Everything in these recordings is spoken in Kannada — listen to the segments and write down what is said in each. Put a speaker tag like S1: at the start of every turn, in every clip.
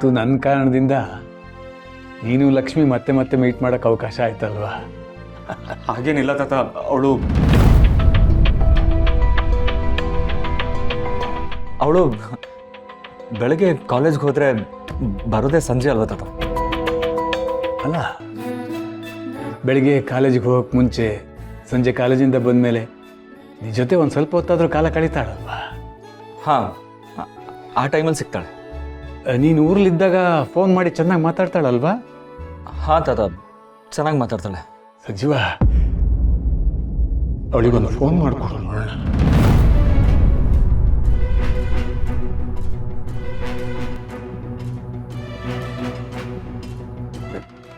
S1: ಇವತ್ತು ನನ್ನ ಕಾರಣದಿಂದ ನೀನು ಲಕ್ಷ್ಮಿ ಮತ್ತೆ ಮತ್ತೆ ಮೀಟ್ ಮಾಡೋಕ್ಕೆ ಅವಕಾಶ ಆಯ್ತಲ್ವಾ?
S2: ಹಾಗೇನಿಲ್ಲ ತಾತ, ಅವಳು ಬೆಳಗ್ಗೆ ಕಾಲೇಜ್ಗೆ ಹೋದರೆ ಬರೋದೇ ಸಂಜೆ ಅಲ್ವಾ ತಾತ?
S1: ಅಲ್ಲ, ಬೆಳಿಗ್ಗೆ ಕಾಲೇಜಿಗೆ ಹೋಗೋಕ್ಕೆ ಮುಂಚೆ ಸಂಜೆ ಕಾಲೇಜಿಂದ ಬಂದಮೇಲೆ ನಿನ್ನ ಜೊತೆ ಒಂದು ಸ್ವಲ್ಪ ಹೊತ್ತಾದರೂ ಕಾಲ ಕಳೀತಾಳಲ್ವಾ?
S2: ಹಾಂ, ಆ ಟೈಮಲ್ಲಿ ಸಿಗ್ತಾಳೆ.
S1: ನೀನು ಊರಲ್ಲಿದ್ದಾಗ ಫೋನ್ ಮಾಡಿ ಚೆನ್ನಾಗಿ ಮಾತಾಡ್ತಾಳಲ್ವಾ?
S2: ಹಾಂ ತಾತ, ಚೆನ್ನಾಗಿ ಮಾತಾಡ್ತಾಳೆ.
S1: ಸಂಜೀವ, ಅವಳಿಗೊಂದು ಫೋನ್ ಮಾಡಿಕೊಡು ನೋಡೋಣ.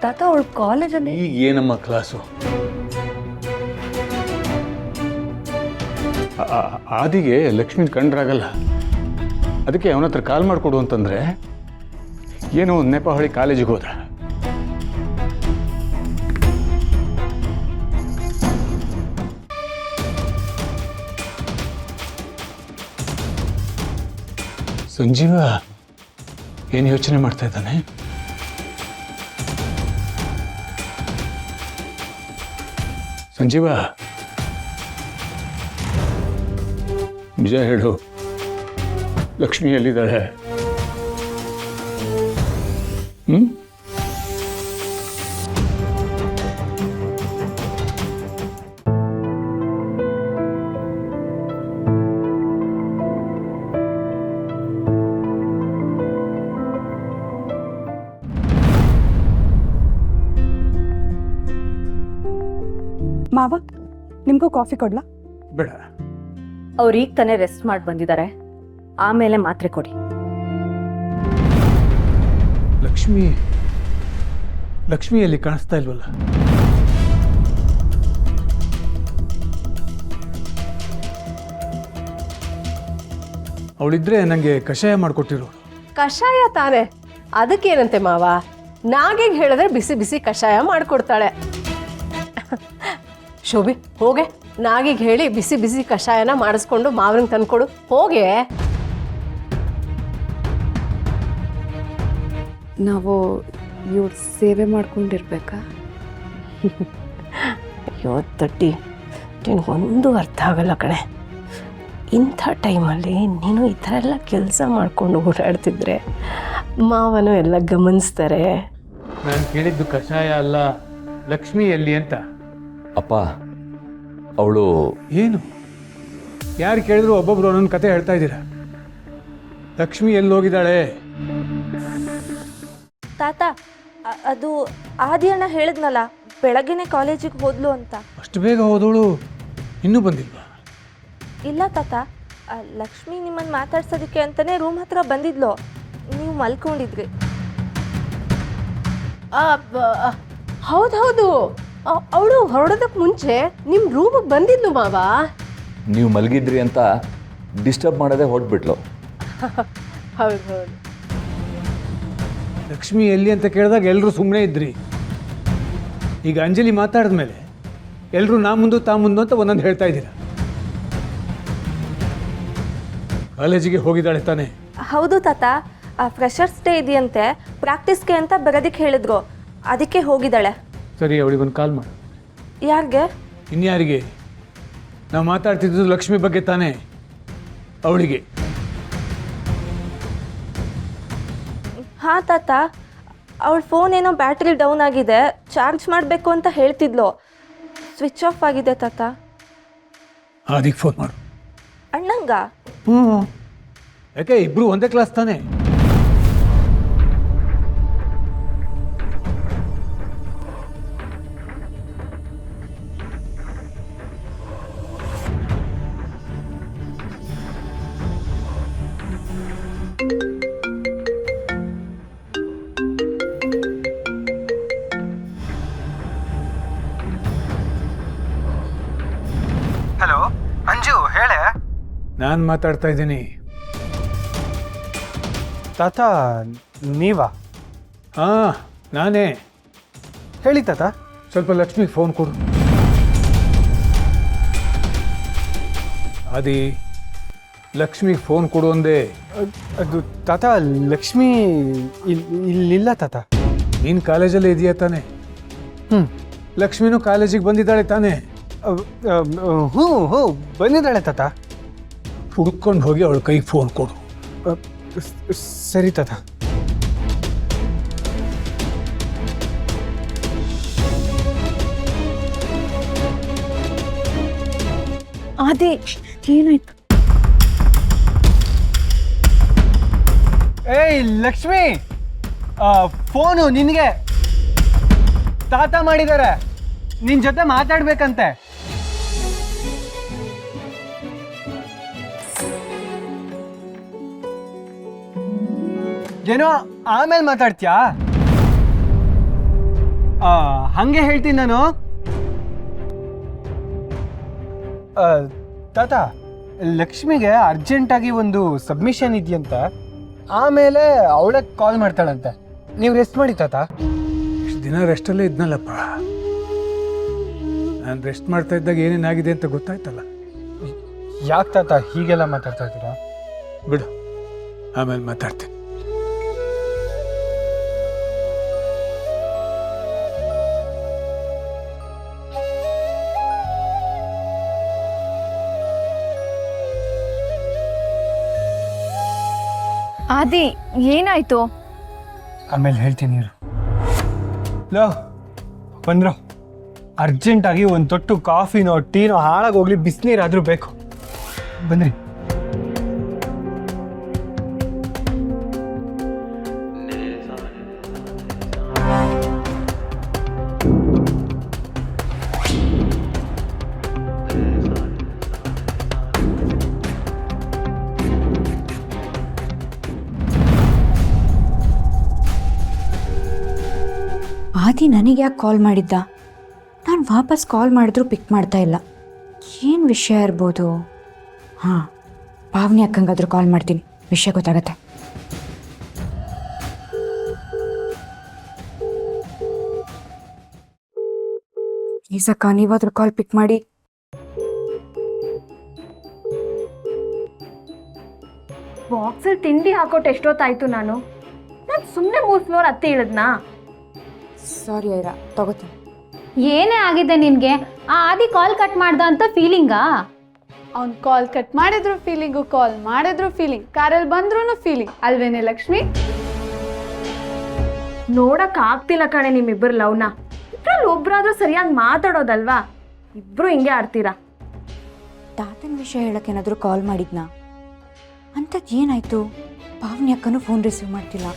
S3: ತಾತ ಅವಳು ಕಾಲೇಜಲ್ಲಿ
S1: ಈಗ ಏನಮ್ಮ ಕ್ಲಾಸು? ಆದಿಗೆ ಲಕ್ಷ್ಮೀನ ಕಂಡ್ರಾಗಲ್ಲ, ಅದಕ್ಕೆ ಅವನ ಹತ್ರ ಕಾಲ್ ಮಾಡಿಕೊಡು ಅಂತಂದರೆ ಏನೋ ಒಂದು ನೆಪ ಹೊಳಿ ಕಾಲೇಜಿಗೆ ಹೋದ. ಸಂಜೀವ ಏನು ಯೋಚನೆ ಮಾಡ್ತಾ ಇದ್ದಾನೆ? ಸಂಜೀವ, ನಿಜ ಹೇಳು, ಲಕ್ಷ್ಮಿ ಎಲ್ಲಿದ್ದಾಳೆ?
S3: ಮಾವ, ನಿಮಗೂ ಕಾಫಿ ಕೊಡ್ಲಾ?
S1: ಬೇಡ.
S4: ಅವ್ರು ಈಗ ತಾನೇ ರೆಸ್ಟ್ ಮಾಡಿ ಬಂದಿದ್ದಾರೆ, ಆಮೇಲೆ ಮಾತ್ರೆ ಕೊಡಿ.
S1: ಲಕ್ಷ್ಮಿ ಎಲ್ಲಿ ಕಾಣಿಸ್ತಾ ಇಲ್ವಲ್ಲ? ಅವಳಿದ್ರೆ ನನಗೆ ಕಷಾಯ ಮಾಡಿಕೊಟ್ಟಿರು.
S5: ಕಷಾಯ ತಾನೆ, ಅದಕ್ಕೇನಂತೆ ಮಾವ, ನಾಗೇಗೆ ಹೇಳಿದ್ರೆ ಬಿಸಿ ಬಿಸಿ ಕಷಾಯ ಮಾಡಿಕೊಡ್ತಾಳೆ. ಶೋಭಿ, ಹೋಗೆ ನಾಗೀಗ ಹೇಳಿ ಬಿಸಿ ಬಿಸಿ ಕಷಾಯನ ಮಾಡಿಸ್ಕೊಂಡು ಮಾವನಿಗೆ ತಂದ್ಕೊಡು, ಹೋಗೆ.
S3: ನಾವು ಇವ್ರ ಸೇವೆ ಮಾಡ್ಕೊಂಡಿರ್ಬೇಕಾ?
S5: ಅಯ್ಯೋ ತಟ್ಟಿ, ನಿನಗೊಂದು ಅರ್ಥ ಆಗಲ್ಲ ಕಣೆ. ಇಂಥ ಟೈಮಲ್ಲಿ ನೀನು ಈ ಥರ ಎಲ್ಲ ಕೆಲಸ ಮಾಡ್ಕೊಂಡು ಓಡಾಡ್ತಿದ್ರೆ ಮಾವನು ಎಲ್ಲ ಗಮನಿಸ್ತಾರೆ.
S1: ನಾನು ಕೇಳಿದ್ದು ಕಷಾಯ ಅಲ್ಲ, ಲಕ್ಷ್ಮಿ ಎಲ್ಲಿ ಅಂತ.
S2: ಅಪ್ಪ, ಅವಳು
S1: ಏನು? ಯಾರು ಕೇಳಿದ್ರು ಒಬ್ಬೊಬ್ರು ಒಂದೊಂದು ಕತೆ ಹೇಳ್ತಾ ಇದ್ದೀರಾ. ಲಕ್ಷ್ಮಿ ಎಲ್ಲಿ ಹೋಗಿದ್ದಾಳೆ?
S4: ತಾತ, ಅದು ಆದಿಯಣ್ಣ ಹೇಳಿದ್ನಲ್ಲ, ಬೆಳಗ್ಗೆನೆ ಕಾಲೇಜಿಗೆ ಹೋದ್ಲು ಅಂತ.
S1: ಅಷ್ಟು ಬೇಗ ಹೋದವಳು ಇನ್ನೂ ಬಂದಿಲ್ವಾ?
S4: ಇಲ್ಲ ತಾತ, ಲಕ್ಷ್ಮಿ ನಿಮ್ಮನ್ನು ಮಾತಾಡ್ಸೋದಕ್ಕೆ ಅಂತಲೇ ರೂಮ್ ಹತ್ರ ಬಂದಿದ್ಲು, ನೀವು ಮಲ್ಕೊಂಡಿದ್ರಿ.
S5: ಹೌದೌದು, ಅವಳು ಹೊರಡೋದಕ್ಕೆ ಮುಂಚೆ ನಿಮ್ಮ ರೂಮಿಗೆ ಬಂದಿದ್ಲು ಮಾವ.
S2: ನೀವು ಮಲಗಿದ್ರಿ ಅಂತ ಡಿಸ್ಟರ್ಬ್ ಮಾಡೋದೇ ಹೊರಟ್ಬಿಟ್ಲು.
S5: ಹೌದು ಹೌದು.
S1: ಲಕ್ಷ್ಮಿ ಎಲ್ಲಿ ಅಂತ ಕೇಳಿದಾಗ ಎಲ್ಲರೂ ಸುಮ್ಮನೆ ಇದ್ರಿ. ಈಗ ಅಂಜಲಿ ಮಾತಾಡಿದ್ಮೇಲೆ ಎಲ್ಲರೂ ನಾ ಮುಂದು ತಾ ಮುಂದು ಅಂತ ಒಂದೊಂದು ಹೇಳ್ತಾ ಇದ್ದೀರಾ. ಕಾಲೇಜಿಗೆ ಹೋಗಿದ್ದಾಳೆ ತಾನೆ?
S4: ಹೌದು ತಾತ, ಫ್ರೆಷರ್ಸ್ ಡೇ ಇದೆಯಂತೆ, ಪ್ರಾಕ್ಟೀಸ್ಗೆ ಅಂತ ಬರೋದಕ್ಕೆ ಹೇಳಿದ್ರು, ಅದಕ್ಕೆ ಹೋಗಿದ್ದಾಳೆ.
S1: ಸರಿ, ಅವಳಿಗೊಂದು ಕಾಲ್ ಮಾಡು.
S4: ಯಾರಿಗೆ?
S1: ಇನ್ಯಾರಿಗೆ? ನಾವು ಮಾತಾಡ್ತಿದ್ದು ಲಕ್ಷ್ಮಿ ಬಗ್ಗೆ ತಾನೇ, ಅವಳಿಗೆ.
S4: ಹಾಂ ತಾತ, ಅವಳ ಫೋನ್ ಏನೋ ಬ್ಯಾಟ್ರಿ ಡೌನ್ ಆಗಿದೆ, ಚಾರ್ಜ್ ಮಾಡಬೇಕು ಅಂತ ಹೇಳ್ತಿದ್ಲು, ಸ್ವಿಚ್ ಆಫ್ ಆಗಿದೆ ತಾತ.
S1: ಅದಕ್ಕೆ ಫೋನ್ ಮಾಡು.
S4: ಅಣ್ಣಂಗ?
S1: ಯಾಕೆ, ಇಬ್ರು ಒಂದೇ ಕ್ಲಾಸ್ ತಾನೇ?
S6: ಹಲೋ ಅಂಜು, ಹೇಳೆ.
S1: ನಾನು ಮಾತಾಡ್ತಾ ಇದ್ದೀನಿ.
S6: ತಾತ ನೀವಾ?
S1: ಹಾಂ, ನಾನೇ.
S6: ಹೇಳಿ ತಾತ.
S1: ಸ್ವಲ್ಪ ಲಕ್ಷ್ಮಿಗೆ ಫೋನ್ ಕೊಡು. ಲಕ್ಷ್ಮಿಗೆ ಫೋನ್ ಕೊಡು ಅಂದೆ.
S6: ಅದು ತಾತ ಲಕ್ಷ್ಮಿ ಇಲ್ಲಿಲ್ಲ ತಾತ.
S1: ನೀನು ಕಾಲೇಜಲ್ಲೇ ಇದೆಯಾ ತಾನೆ?
S6: ಹ್ಞೂ
S1: ಲಕ್ಷ್ಮಿನೂ ಕಾಲೇಜಿಗೆ ಬಂದಿದ್ದಾಳೆ ತಾನೆ?
S6: ಹ್ಞೂ ಬಂದಿದ್ದಾಳೆ ತಾತ.
S1: ಹುಡ್ಕೊಂಡು ಹೋಗಿ ಅವಳ ಕೈಗೆ ಫೋನ್ ಕೊಡು.
S6: ಸರಿ ತಾತ.
S3: ಅದೇ ಏನಾಯ್ತು?
S6: ಏಯ್ ಲಕ್ಷ್ಮಿ, ಫೋನು ನಿನಗೆ. ತಾತ ಮಾಡಿದ್ದಾರೆ, ನಿನ್ನ ಜೊತೆ ಮಾತಾಡ್ಬೇಕಂತೆ. ಏನೋ ಆಮೇಲೆ ಮಾತಾಡ್ತೀಯಾ? ಹಂಗೆ ಹೇಳ್ತೀನಿ ನಾನು. ತಾತ, ಲಕ್ಷ್ಮಿಗೆ ಅರ್ಜೆಂಟಾಗಿ ಒಂದು ಸಬ್ಮಿಷನ್ ಇದೆಯಂತ, ಆಮೇಲೆ ಅವಳೇ ಕಾಲ್ ಮಾಡ್ತಾಳಂತೆ. ನೀವು ರೆಸ್ಟ್ ಮಾಡಿ ತಾತ.
S1: ಇಷ್ಟು ದಿನ ರೆಸ್ಟಲ್ಲೇ ಇದ್ನಲ್ಲಪ್ಪ. ನಾನು ರೆಸ್ಟ್ ಮಾಡ್ತಾ ಇದ್ದಾಗ ಏನೇನಾಗಿದೆ ಅಂತ ಗೊತ್ತಾಯ್ತಲ್ಲ.
S6: ಯಾಕೆ ತಾತ ಹೀಗೆಲ್ಲ ಮಾತಾಡ್ತಾ ಇದ್ದೀರಾ?
S1: ಬಿಡು, ಆಮೇಲೆ ಮಾತಾಡ್ತೀನಿ.
S3: ಆದಿ ಏನಾಯ್ತು?
S6: ಆಮೇಲೆ ಹೇಳ್ತೀನಿ ಇರು. ಲೋ ಬಂದ್ರು, ಅರ್ಜೆಂಟಾಗಿ ಒಂದು ತೊಟ್ಟು ಕಾಫಿನೋ ಟೀನೋ ಹಾಳಾಗೋಗ್ಲಿ, ಬಿಸಿನೀರಾದರೂ ಬೇಕು. ಬನ್ನಿ.
S7: ಆದಿ ನನಗೆ ಯಾಕೆ ಕಾಲ್ ಮಾಡಿದ್ದ? ನಾನು ವಾಪಸ್ ಕಾಲ್ ಮಾಡಿದ್ರೂ ಪಿಕ್ ಮಾಡ್ತಾ ಇಲ್ಲ. ಏನು ವಿಷಯ ಇರ್ಬೋದು? ಹಾಂ, ಪಾವನಿ ಅಕ್ಕಂಗಾದ್ರೂ ಕಾಲ್ ಮಾಡ್ತೀನಿ, ವಿಷಯ ಗೊತ್ತಾಗತ್ತೆ. ಪ್ಲೀಸ್ ಅಕ್ಕ, ನೀವಾದ್ರೂ ಕಾಲ್ ಪಿಕ್ ಮಾಡಿ.
S8: ಬಾಕ್ಸಲ್ಲಿ ತಿಂಡಿ ಹಾಕೋಟ್ಟು ಎಷ್ಟೊತ್ತಾಯ್ತು? ನಾನು ಸುಮ್ಮನೆ 3 ಫ್ಲೋರ್ ಹತ್ತಿ ಇಳಿದ್ನಾ?
S7: ಸಾರಿ ಐರಾ, ತಗೋತೀನಿ.
S8: ಏನೇ ಆಗಿದೆ ನಿನಗೆ? ಆ ಆದಿ ಕಾಲ್ ಕಟ್ ಮಾಡ್ದ ಅಂತ ಫೀಲಿಂಗಾ?
S3: ಅವ್ನು ಕಾಲ್ ಕಟ್ ಮಾಡಿದ್ರು ಫೀಲಿಂಗು, ಕಾಲ್ ಮಾಡಿದ್ರು ಫೀಲಿಂಗ್, ಕಾರಲ್ಲಿ ಬಂದ್ರೂ ಫೀಲಿಂಗ್ ಅಲ್ವೇನೆ ಲಕ್ಷ್ಮಿ?
S8: ನೋಡಕ್ ಆಗ್ತಿಲ್ಲ ಕಣೆ ನಿಮ್ಮಿಬ್ಬರು ಲವ್ನ. ಇಬ್ರಲ್ಲಿ ಒಬ್ರಾದ್ರೂ ಸರಿಯಾಗಿ ಮಾತಾಡೋದಲ್ವಾ? ಇಬ್ರು ಹಿಂಗೆ ಆಡ್ತೀರಾ.
S7: ತಾತನ ವಿಷಯ ಹೇಳೋಕ್ಕೇನಾದರೂ ಕಾಲ್ ಮಾಡಿದ್ನಾ? ಅಂಥದ್ದು ಏನಾಯಿತು? ಪಾವನಿ ಅಕ್ಕನೂ ಫೋನ್ ರಿಸೀವ್ ಮಾಡ್ತಿಲ್ಲ.